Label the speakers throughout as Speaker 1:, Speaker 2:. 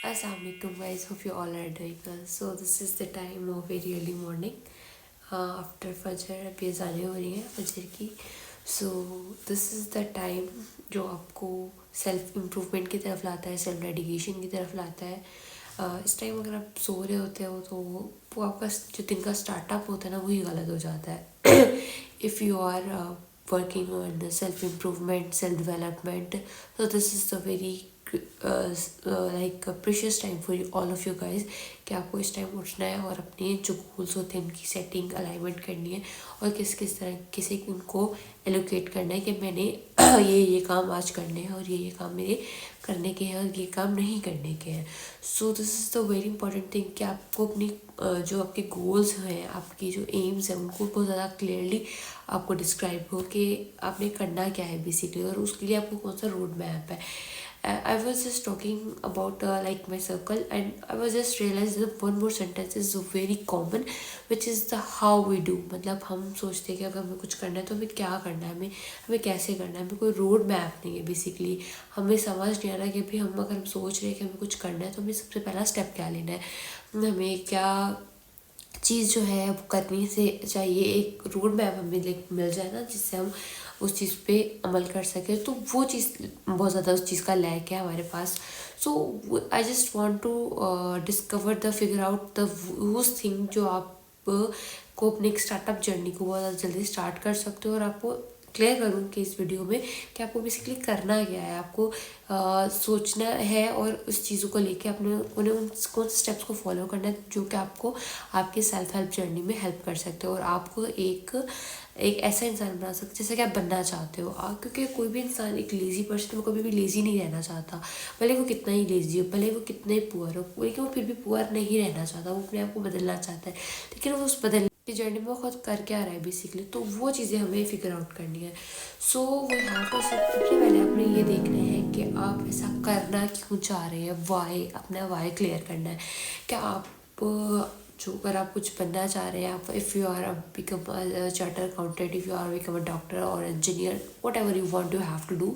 Speaker 1: Assalamualaikum guys, hope you all are doing well. So this is the time of very early morning after फजर अभी अज़ानें हो रही हैं फजर की. सो दिस इज़ द टाइम जो आपको सेल्फ इम्प्रूवमेंट की तरफ लाता है, सेल्फ डेडिकेशन की तरफ लाता है. इस टाइम अगर आप सो रहे होते हो तो वो आपका जो दिन का स्टार्टअप होता है ना, वही गलत हो जाता है. If you are working on self improvement, self development, so this is the very like a precious time for you, all of you guys, कि आपको इस टाइम उठना है और अपने जो गोल्स होते हैं उनकी सेटिंग अलाइनमेंट करनी है और किस किस तरह किसी उनको एलोकेट करना है कि मैंने ये काम आज करने हैं और ये काम मेरे करने के हैं और ये काम नहीं करने के हैं. सो this is the very important thing कि आपको अपनी जो आपके गोल्स हैं, आपकी जो एम्स हैं, उनको बहुत ज़्यादा क्लियरली आपको डिस्क्राइब हो कि आपने करना क्या है बेसिकली, और उसके लिए आपको कौन सा रोड मैप है. I was just talking about like my circle, and I was just realized that one more sentence is very common, which is the how we do. मतलब हम सोचते हैं कि अगर हमें कुछ करना है तो हमें क्या करना है, हमें कैसे करना है. हमें कोई रोड मैप नहीं है बेसिकली. हमें समझ नहीं आ रहा कि अभी हम अगर हम सोच रहे हैं कि हमें कुछ करना है तो हमें सबसे पहला स्टेप क्या लेना है, हमें क्या चीज़ जो है वो करनी से चाहिए. एक रोड मैप हमें मिल जाए ना, जिससे हम उस चीज़ पे अमल कर सकें, तो वो चीज़ बहुत ज़्यादा उस चीज़ का लैक है हमारे पास. So I just want to discover the figure out the उस थिंग जो आप को अपने स्टार्टअप जर्नी को बहुत ज़्यादा जल्दी स्टार्ट कर सकते हो. और आपको क्लियर करूँ कि इस वीडियो में कि आपको बेसिकली करना क्या है, आपको सोचना है और उस चीज़ों को लेके अपने उन्हें उन कौन से स्टेप्स को फॉलो करना है जो कि आपको आपके सेल्फ हेल्प जर्नी में हेल्प कर सकते हो और आपको एक ऐसा इंसान बना सकते जैसे कि आप बनना चाहते हो. क्योंकि कोई भी इंसान, एक लेज़ी पर्सन, वो कभी भी लेज़ी नहीं रहना चाहता. भले वो कितना ही लेज़ी हो, भले वो कितने पुअर हो, लेकिन वो फिर भी पुअर नहीं रहना चाहता. वो अपने आप को बदलना चाहता है, लेकिन वो उस बदलने की जर्नी में वो खुद कर क्या रहा है बेसिकली, तो वो चीज़ें हमें फिगर आउट करनी है. सो वो यहाँ पर सबसे पहले आपने ये देखना है कि आप ऐसा करना क्यों चाह रहे हैं. वाई, अपना वाई क्लियर करना है. क्या आप जो अगर आप कुछ बनना चाह रहे हैं, आप if you are become charter accountant, if you are become a doctor और engineer, whatever you want, you have to do.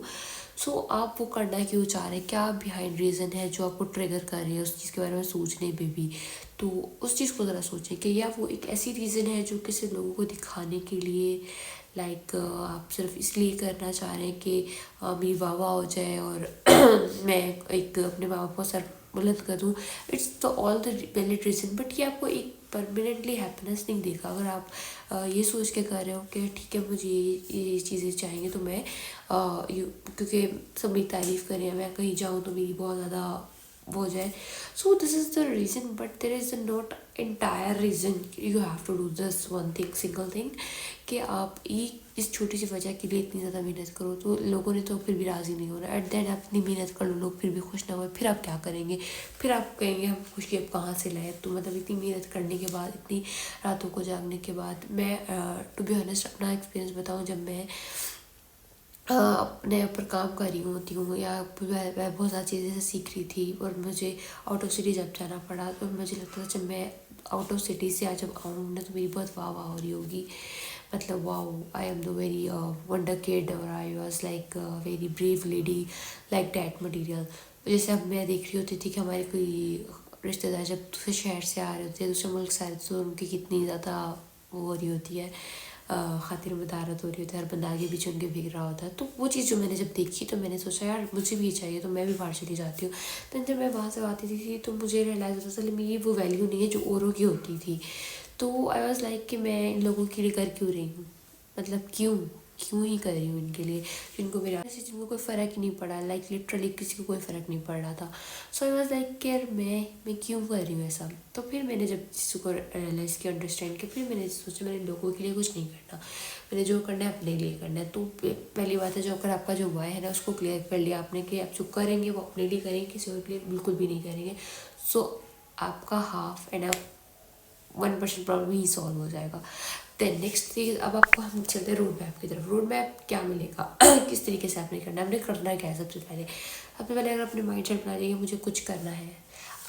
Speaker 1: So आप वो करना क्यों चाह रहे हैं, क्या बिहाइंड रीज़न है जो आपको ट्रिगर कर रही है उस चीज़ के बारे में सोचने पे भी. तो उस चीज़ को ज़रा सोचें कि या वो एक ऐसी रीज़न है जो किसी लोगों को दिखाने के लिए, लाइक आप सिर्फ इसलिए करना चाह रहे हैं कि मेरी वाह वाह हो जाए और मैं एक अपने माँ बाप को सर बुलंद कर दूँ. It's the all the valid reason, but ये आपको एक परमानेंटली हैप्पीनेस नहीं देगा. अगर आप ये सोच के कर रहे हो कि ठीक है मुझे ये चीज़ें चाहिए तो मैं क्योंकि सब मेरी तारीफ़ करें, मैं कहीं जाऊँ तो मेरी बहुत ज़्यादा वो हो जाए. So this is the reason, but there is not entire reason you have to do this one thing, single thing, कि आप इस छोटी सी वजह के लिए इतनी ज़्यादा मेहनत करो तो लोगों ने तो फिर भी राज़ी नहीं होना. एट दैट आप इतनी मेहनत कर लो, लोग फिर भी खुश ना हो, फिर आप क्या करेंगे, फिर आप कहेंगे हम खुशी अब कहाँ से लाए. तो मतलब इतनी मेहनत करने के बाद, इतनी रातों को जागने के बाद, मैं टू बी ऑनेस्ट अपना एक्सपीरियंस बताऊँ, जब मैं अपने ऊपर काम कर रही होती हूँ या मैं बहुत सारी चीज़ें सीख रही थी और मुझे आउट ऑफ सिटी जब जाना पड़ा, तो मुझे लगता था जब मैं आउट ऑफ सिटी से आज जब आऊँ ना तो मेरी बहुत वाह वाह हो रही होगी. मतलब wow, I am the very wonder kid और I was like very brave lady, like that material. जैसे अब मैं देख रही होती थी कि हमारे कोई रिश्तेदार जब दूसरे शहर से आ रहे होते हैं, दूसरे मुल्क से आ रहे होते हैं, तो उनकी कितनी ज़्यादा वो हो रही होती है, खातिर मदारत हो रही होती है, हर बंदा आगे पीछे उनके भीग रहा होता है. तो वो चीज़ जो मैंने जब देखी तो मैंने सोचा यार मुझे भी चाहिए, तो मैं भी बाहर चली जाती हूँ. तो जब मैं वहाँ से आती थी तो मुझे रियलाइज़ होता था मेरी वो वैल्यू नहीं है जो औरों की होती थी. तो आई वॉज लाइक कि मैं इन लोगों के लिए कर क्यों रही हूँ, मतलब क्यों क्यों ही कर रही हूँ इनके लिए, जिनको कोई फ़र्क ही नहीं पड़ा, लाइक लिटरली किसी को कोई फ़र्क नहीं पड़ रहा था. सो आई वॉज लाइक कि यार मैं क्यों कर रही हूँ ऐसा. तो फिर मैंने जब चीज़ों को रियलाइज़ किया, अंडरस्टैंड किया, फिर मैंने सोचा मैंने लोगों के लिए कुछ नहीं करना, मैंने जो करना है अपने लिए करना है. तो पहली बात है, जो अगर आपका जो वाई है ना उसको क्लियर कर लिया आपने कि आप जो करेंगे वो अपने लिए करेंगे, किसी और के लिए बिल्कुल भी नहीं करेंगे. सो आपका हाफ एंड आप 1% प्रॉब्लम ही सॉल्व हो जाएगा. देन नेक्स्ट चीज़, अब आपको हम चलते हैं रोड मैप की तरफ. रोड मैप क्या मिलेगा किस तरीके से आपने करना है, आपने करना क्या है. सबसे पहले अगर अपने माइंड सेट बना लिया मुझे कुछ करना है,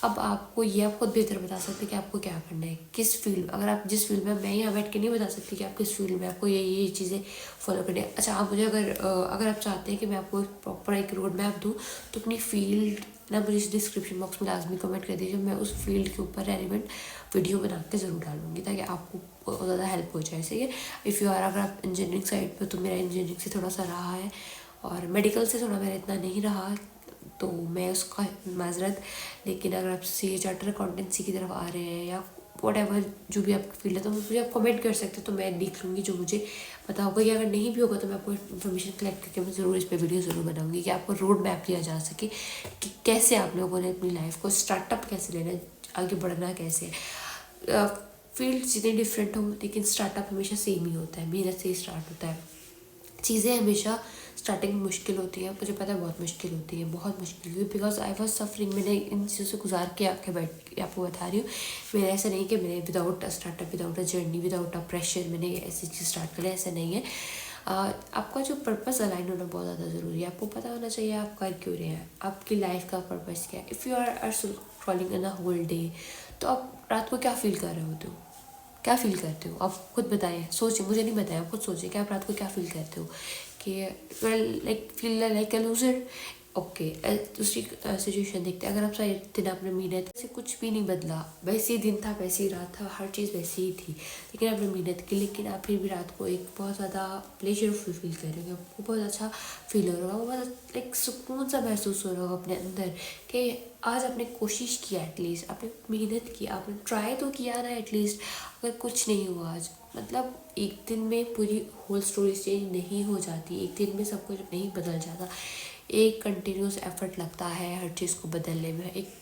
Speaker 1: अब आपको ये आप खुद बेहतर बता सकते हैं कि आपको क्या करना है, किस फील्ड. अगर आप जिस फील्ड में, मैं यहाँ बैठ के नहीं बता सकती कि आप किस फील्ड में आपको ये चीज़ें फॉलो करनी है. अच्छा, आप मुझे अगर आप चाहते हैं कि मैं आपको प्रॉपर एक रोड मैप दूँ तो अपनी फील्ड ना मुझे डिस्क्रिप्शन बॉक्स में लाजमी कमेंट कर दीजिए, मैं उस फील्ड के ऊपर रेलिवेंट वीडियो बना के ज़रूर डालूंगी ताकि आपको बहुत ज़्यादा हेल्प हो जाए। सही है। इफ़ यू आर, अगर आप इंजीनियरिंग साइड पे, तो मेरा इंजीनियरिंग से थोड़ा सा रहा है और मेडिकल से थोड़ा मेरा इतना नहीं रहा, तो मैं उसका माजरत। लेकिन अगर आप सी चार्टर अकाउंटेंसी की तरफ आ रहे हैं या वट एवर जो भी आपकी फील्ड है, तो मुझे आप कमेंट कर सकते हैं, तो मैं देख लूँगी जो मुझे पता होगा। या अगर नहीं भी होगा तो मैं आपको इन्फॉर्मेशन कलेक्ट करके मैं ज़रूर इस पर वीडियो ज़रूर बनाऊंगी कि आपको रोड मैप दिया जा सके कि कैसे आप लोगों ने अपनी लाइफ को स्टार्टअप कैसे लेना है, आगे बढ़ना कैसे है। फील्ड जितने डिफरेंट हो लेकिन स्टार्टअप हमेशा सेम ही होता है, मेहनत से ही स्टार्ट होता है। चीज़ें हमेशा स्टार्टिंग में मुश्किल होती है, मुझे पता है बहुत मुश्किल होती है, बहुत मुश्किल हुई, बिकॉज आई वॉज सफरिंग। मैंने इन चीज़ों से गुजार के आके बैठ आपको बता रही हूँ। मेरा ऐसा नहीं कि मैंने without a startup, without a journey, without a pressure मैंने ऐसी चीज़ स्टार्ट कर लिया, ऐसा नहीं है। आपका जो पर्पस अलाइन होना बहुत ज़्यादा ज़रूरी है। आपको पता होना चाहिए आप कर क्यों रहे हैं, आपकी लाइफ का पर्पस क्या है। If you are scrolling in a whole day, तो आप रात को क्या फील कर रहे होते हो, क्या फील करते हो आप खुद बताएं, सोचिए, मुझे नहीं बताया, आप खुद सोचिए कि आप रात को क्या फील करते हो कि well like feel like a loser. Okay, दूसरी सिचुएशन देखते हैं। अगर आप सारे दिन आपने मेहनत से, कुछ भी नहीं बदला, वैसे ही दिन था, वैसे ही रात था, हर चीज़ वैसी ही थी, लेकिन आपने मेहनत की, लेकिन आप फिर भी रात को एक बहुत ज़्यादा प्लेजरफुल फील कर रहे होंगे, आपको बहुत अच्छा फील हो रहा होगा, बहुत लाइक सुकून सा महसूस हो रहा होगा अपने अंदर कि आज आपने कोशिश किया, एटलीस्ट आपने मेहनत की, आपने ट्राई तो किया ना एटलीस्ट। अगर कुछ नहीं हुआ आज, मतलब एक दिन में पूरी होल स्टोरी चेंज नहीं हो जाती, एक दिन में सब कुछ नहीं बदल जाता। एक कंटिन्यूस एफर्ट लगता है हर चीज़ को बदलने में, एक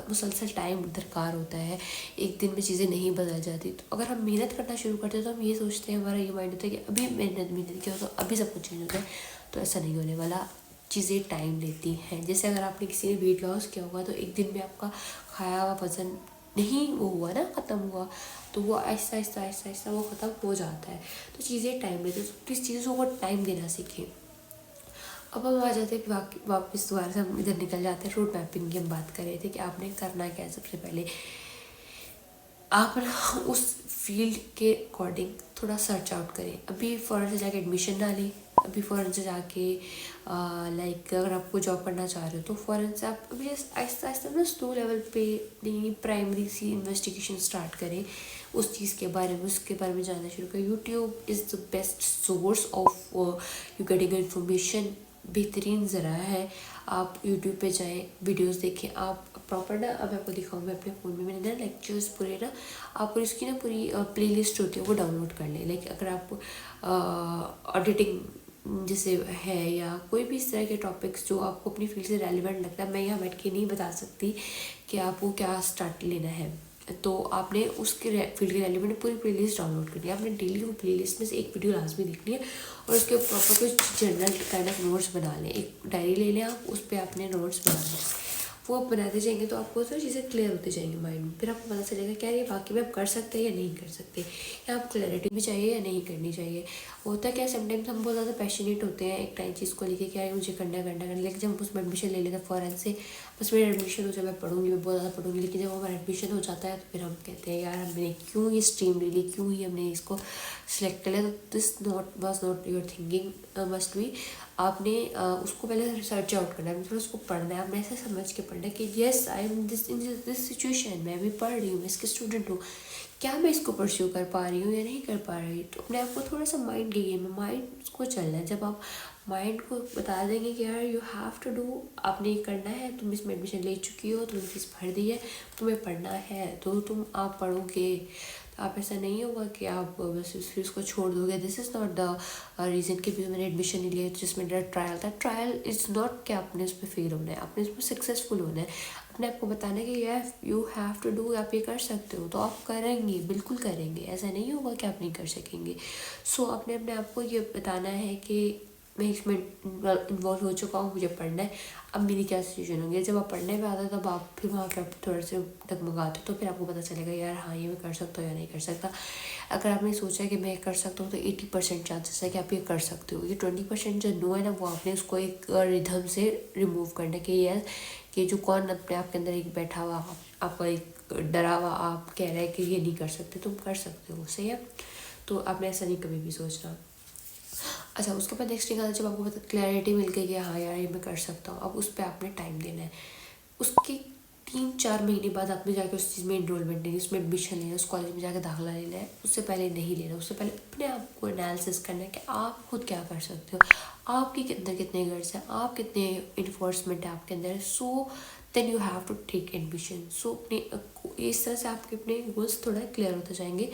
Speaker 1: मुसलसल टाइम दरकार होता है, एक दिन में चीज़ें नहीं बदल जाती। तो अगर हम मेहनत करना शुरू करते हैं तो हम ये सोचते हैं, हमारा ये माइंड होता है कि अभी मेहनत किया तो अभी सब कुछ चेंज हो जाए, तो ऐसा नहीं होने वाला। चीज़ें टाइम लेती हैं। जैसे अगर आपने किसी ने वेट लॉस किया होगा तो एक दिन में आपका खाया हुआ वजन नहीं वो हुआ ना, ख़त्म हुआ, तो वो आहिस्ता आहिस्ता आहिस्ता आहिस्ता वो ख़त्म हो जाता है। तो चीज़ें टाइम लेते हैं, तो प्लीज़ चीज़ों को टाइम देना सीखें। अब हम आ जाते हैं वापस दोबारा से हम इधर निकल जाते हैं, रोड मैपिंग की हम बात कर रहे थे कि आपने करना क्या है। सबसे पहले आप ना उस फील्ड के अकॉर्डिंग थोड़ा सर्च आउट करें। अभी फ़ौरन से जाके एडमिशन ना लें, अभी फ़ौरन से जाके लाइक अगर आपको जॉब करना चाह रहे हो तो फ़ौरन से आप अभी आहिस्ता आहिस्ता ना स्लो लेवल पे प्राइमरी सी इन्वेस्टिगेशन स्टार्ट करें उस चीज़ के बारे में, उसके बारे में जानना शुरू करें। YouTube is the best source of you getting information, बेहतरीन ज़रा है। आप यूट्यूब पे जाएं, वीडियोस देखें, आप प्रॉपर ना, अब आपको दिखाऊँ मैं अपने फ़ोन में, मैंने ना लेक्चर्स पूरे ना, आप पूरी इसकी ना पूरी प्लेलिस्ट होती है वो डाउनलोड कर लें। लाइक अगर आप ऑडिटिंग जैसे है या कोई भी इस तरह के टॉपिक्स जो आपको अपनी फील्ड से रेलिवेंट लगता है, मैं यहाँ बैठ के नहीं बता सकती कि आपको क्या स्टार्ट लेना है, तो आपने उसके फील्ड के रेलिवेंट पूरी प्लेलिस्ट डाउनलोड करनी है। आपने डेली वो प्लेलिस्ट में से एक वीडियो लाजमी देखनी है और उसके प्रॉपर कुछ जनरल काइंड ऑफ नोट्स बना लें। एक डायरी ले लें आप, उस पर आपने नोट्स बना लें। वो आप बनाते जाएंगे तो आपको तो चीज़ें क्लियर होती जाएंगी माइंड में, फिर आपको पता चलेगा क्या ये वाकई में आप कर सकते हैं या नहीं कर सकते, या आप क्लैरिटी भी चाहिए या नहीं करनी चाहिए। होता क्या, समटाइम्स हम बहुत ज़्यादा पैशनेट होते हैं एक टाइम चीज़ को लेके, क्या है मुझे करना है, लेकिन जब हम उसमें एडमिशन ले लेते हैं फ़ौरन से, बस मेरा एडमिशन हो जाए, मैं पढ़ूंगी, मैं बहुत ज़्यादा पढ़ूंगी, लेकिन जब हमारा एडमिशन हो जाता है तो फिर हम कहते हैं यार हमने क्यों ये स्ट्रीम ले ली, क्यों ही हमने इसको सिलेक्ट कर लिया। तो this was not your thinking must be. आपने उसको पहले रिसर्च आउट करना है, फिर उसको पढ़ना है, आपने ऐसे समझ के पढ़ना है कि yes I am this in this situation, मैं भी पढ़ रही हूँ, मैं इसकी स्टूडेंट हूँ, क्या मैं इसको परस्यू कर पा रही हूँ या नहीं कर पा रही। तो अपने आप को थोड़ा सा माइंड के गेम में माइंड को चलना है। जब आप माइंड को बता देंगे कि यार यू हैव टू डू, आपने ये करना है, तुम इसमें एडमिशन ले चुकी हो, तुमने फीस भर दी है, तुम्हें पढ़ना है, तो तुम आप पढ़ोगे। आप ऐसा नहीं होगा कि आप बस फिर उसको छोड़ दोगे। This is not the reason कि मैंने एडमिशन नहीं लिया जिसमें मेरा ट्रायल था। ट्रायल इज़ नॉट कि आपने उस पर फेल होना है, आपने उसमें सक्सेसफुल होना है। अपने आपको बताना है कि यार यू हैव टू डू, आप ये कर सकते हो, तो आप करेंगे, बिल्कुल करेंगे, ऐसा नहीं होगा कि आप नहीं कर सकेंगे। सो आपने अपने आप को ये बताना है कि मैं इसमें इन्वॉल्व हो चुका हूँ, मुझे पढ़ना है, अब मेरी क्या सिचुएशन होंगी। जब आप पढ़ने में आता है तब आप फिर वहाँ पर आप थोड़े से डगमगाते हो, तो फिर आपको पता चलेगा यार हाँ ये मैं कर सकता हूँ या नहीं कर सकता। अगर आपने सोचा कि मैं कर सकता हूँ तो 80% चांसेस है कि आप ये कर सकते हो। ये 20% जो नो है ना, वो आपने उसको एक रिधम से रिमूव करना कि यार कि जो कौन अपने आप के अंदर एक बैठा हुआ आपका एक डरा हुआ आप कह रहा है कि ये नहीं कर सकते, तुम कर सकते हो। सही है, तो आपने ऐसा नहीं कभी भी सोचना। अच्छा, उसके बाद नेक्स्ट थिंग आता है जब आपको मतलब क्लैरिटी मिल गई कि हाँ यार ये मैं कर सकता हूँ, अब उस पर आपने टाइम देना है। उसके 3-4 महीने बाद आपने जाके उस चीज़ में इनरोलमेंट लेनी, उसमें एडमिशन लेना, उस कॉलेज में जाके दाखिला लेना है, उससे पहले नहीं लेना। उससे पहले अपने आप को एनालिसिस करना है कि आप खुद क्या कर सकते हो, आपके अंदर कितने गर्स हैं, आप कितने इन्फोर्समेंट है आपके अंदर। So then you have to take admission. So अपने इस तरह से आपके अपने गोल्स थोड़ा क्लियर होते जाएंगे।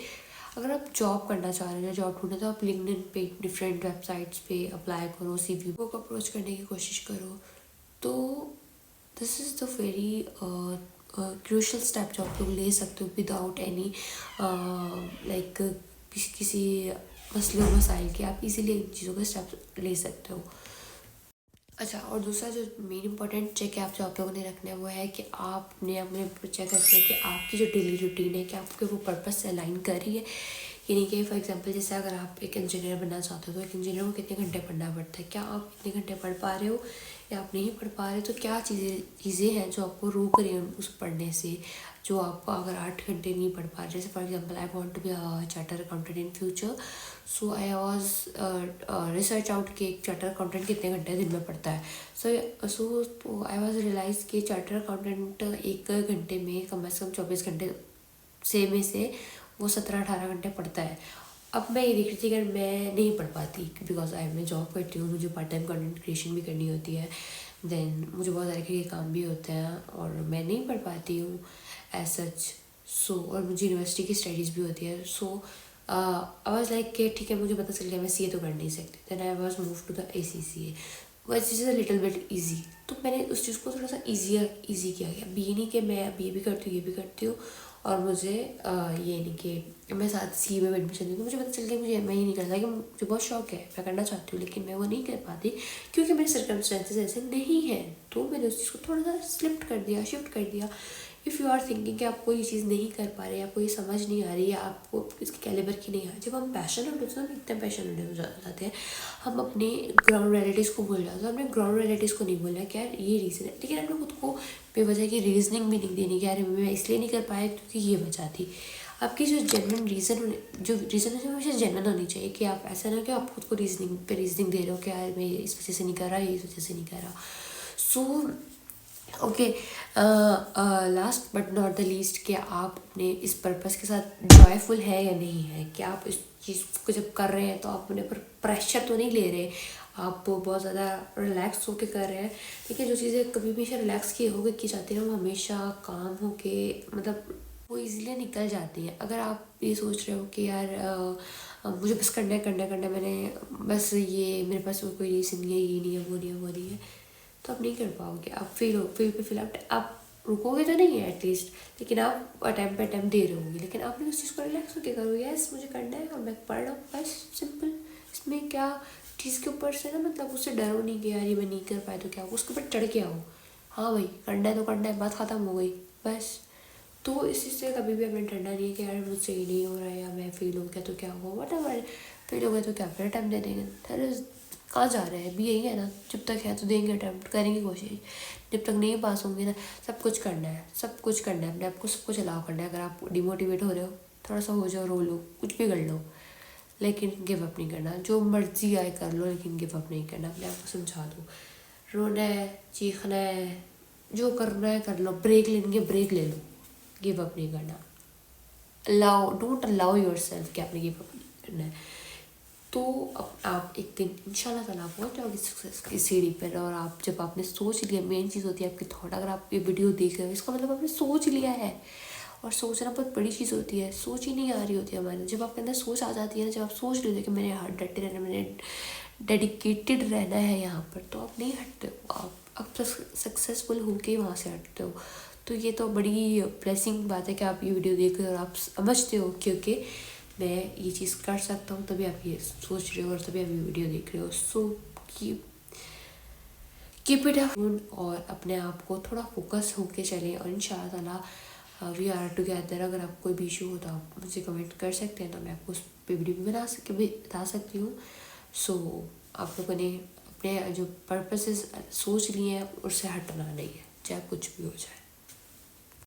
Speaker 1: अगर आप जॉब करना चाह रहे हो, जॉब ढूंढे, तो आप लिंक्डइन पे डिफरेंट वेबसाइट्स पे अप्लाई करो, सीवी को अप्रोच करने की कोशिश करो। तो this is the very crucial step जो आप लोग ले सकते हो विदाउट एनी लाइक किसी मसले मसाइल के। आप इजीली इन चीज़ों के स्टेप ले सकते हो। अच्छा, और दूसरा जो मेन इंपॉर्टेंट चेक है आप जो आप लोगों ने रखना है वो है कि आपने अपने चेक करना है कि आपकी जो डेली रूटीन है कि आपके वो पर्पस से अलाइन कर रही है। यानी कि फॉर एग्जांपल जैसे अगर आप एक इंजीनियर बनना चाहते हो तो एक इंजीनियर को कितने घंटे पढ़ना पड़ता है, क्या आप कितने घंटे पढ़ पा रहे हो या आप नहीं पढ़ पा रहे हो। तो क्या चीज़ें हैं जो आपको रोक रही हैं उस पढ़ने से, जो आपको अगर 8 घंटे नहीं पढ़ पा रहे। जैसे for example I want to be a charter accountant in future, so I was research out कि एक चार्टर अकाउंटेंट कितने घंटे दिन में पढ़ता है। सो आई वाज रियलाइज कि चार्टर अकाउंटेंट 1 घंटे में कम से कम 24 घंटे से वो 17-18 घंटे पढ़ता है। अब मैं ये देख रही थी कि मैं नहीं पढ़ पाती बिकॉज मैं जॉब करती हूँ, मुझे पार्ट टाइम कंटेंट क्रिएशन भी करनी होती है, देन मुझे बहुत सारे के काम भी होते हैं और मैं नहीं पढ़ पाती हूँ एज सच। सो और मुझे यूनिवर्सिटी की स्टडीज़ भी होती है। सो आई वाज लाइक कि ठीक है, मुझे पता चल गया मैं सीए तो कर नहीं सकती। Then I was move to the ACCA which is a little bit easy. तो मैंने उस चीज़ को थोड़ा सा ईजी किया गया। बी नहीं कि मैं बी भी करती हूँ ये भी करती हूँ और मुझे ये नहीं कि मैं साथ सी में एडमिशन दूँ। मुझे पता चल गया मुझे मैं ही नहीं करता कि मुझे बहुत शौक है, मैं करना चाहती हूँ लेकिन मैं वो नहीं कर पाती क्योंकि मेरे सर्कमस्टेंसेस ऐसे नहीं हैं। तो मैंने उस चीज़ को थोड़ा सा शिफ्ट कर दिया। इफ़ यू आर थिंकिंग कि आप कोई चीज़ नहीं कर पा रहे, आपको ये समझ नहीं आ रही है, आपको इसके कैलिबर की नहीं आ रही, जब हम पैशनेट होते हैं हम इतने पैशनेट हो जाते हैं, हम अपने ग्राउंड रियलिटीज़ को भूल जाते हैं। हमने ग्राउंड रियलिटीज़ को नहीं भूलना कि यार ये रीज़न है, लेकिन हमने खुद को बेवजह की रीजनिंग भी नहीं देनी कि यार मैं इसलिए नहीं कर पाया क्योंकि ये वजह थी। आपकी जो जेन्युइन रीज़न है हमेशा जेन्युइन होनी चाहिए कि आप ऐसा ना कि आप खुद को रीजनिंग दे रहे हो कि यार मैं इस वजह से नहीं कर रहा, ये इस वजह से नहीं कर रहा। So okay, last but not the least कि आप अपने इस पर्पस के साथ जॉयफुल है या नहीं है, कि आप इस चीज़ को जब कर रहे हैं तो आप अपने पर प्रेशर तो नहीं ले रहे, आप बहुत ज़्यादा रिलैक्स होके कर रहे हैं। देखिए जो चीज़ें कभी हमेशा रिलैक्स की होके की जाती है ना वो हमेशा काम होके मतलब वो इजीली निकल जाती है। अगर आप ये सोच रहे हो कि यार मुझे बस करना है मैंने बस ये मेरे पास कोई रीज़न नहीं है, ये नहीं है, वो नहीं है, वो नहीं है, तो आप नहीं कर पाओगे। आप फील आप रुकोगे तो नहीं है एटलीस्ट, लेकिन आप अटैम्प्ट पे अटैम्प्ट दे रहे होंगे, लेकिन आपने उस चीज़ को रिलैक्स होकर करो। यस मुझे करना है और मैं पढ़ रहा हूँ, बस सिंपल। इसमें क्या चीज़ के ऊपर से ना मतलब उससे डरो नहीं कि यार ये मैं नहीं कर पाया तो क्या हो, उसके ऊपर चढ़ के आओ। हाँ भाई करना है तो करना है, बात ख़त्म हो गई बस। तो इस चीज़ से कभी भी हमें डरना नहीं है कि यार मुझसे ये नहीं हो रहा है या मैं फेल हो गया तो क्या हुआ, वट फेल हो गया तो क्या फिर अटैम्प्ट दे देंगे। कहाँ जा रहे हैं, भी यही है ना, जब तक है तो देंगे अटैम्प्ट, करेंगे कोशिश। जब तक नहीं पास होंगे ना, सब कुछ करना है अपने आप को सब कुछ अलाउ करना है। अगर आप डिमोटिवेट हो रहे हो थोड़ा सा हो जाओ, रो लो, कुछ भी कर लो, लेकिन गिव अप नहीं करना। जो मर्जी आए कर लो लेकिन गिव अप नहीं करना। अपने आप को समझा दो, रोना है, चीखना है, जो करना है कर लो, ब्रेक लेंगे ब्रेक ले लो, गिव अप नहीं करना। डोंट अलाउ योर सेल्फ कि आपने गिव अप नहीं करना है। तो अब आप एक दिन इंशाल्लाह ताला पहुंच जाओगे सक्सेस की सीढ़ी पर। और आप जब आपने सोच लिया, मेन चीज़ होती है आपकी थॉट। अगर आप ये वीडियो देख रहे हो इसका मतलब आपने सोच लिया है, और सोचना बहुत बड़ी चीज़ होती है। सोच ही नहीं आ रही होती है हमारे, जब आपके अंदर सोच आ जाती है ना, जब आप सोच लेते हो कि मैंने हार्ड डटे रहना, मैंने डेडिकेटेड रहना है यहाँ पर, तो आप नहीं हटते हो, आप सक्सेसफुल होके वहाँ से हटते हो। तो ये तो बड़ी ब्लेसिंग बात है कि आप ये वीडियो देख रहे हो और आप समझते हो क्योंकि मैं ये चीज़ कर सकता हूँ, तभी आप ये सोच रहे हो और तभी आप ये वीडियो देख रहे हो। सो कीप इट अप और अपने आप को थोड़ा फोकस होके चलें और इंशाल्लाह वी आर टुगेदर। अगर आपको कोई भी इशू हो तो आप मुझे कमेंट कर सकते हैं, तो मैं आपको उस पर वीडियो भी बता सकती हूँ। सो आप लोगों ने अपने जो पर्पसेस सोच लिए हैं उससे हटना नहीं है, चाहे कुछ भी हो जाए।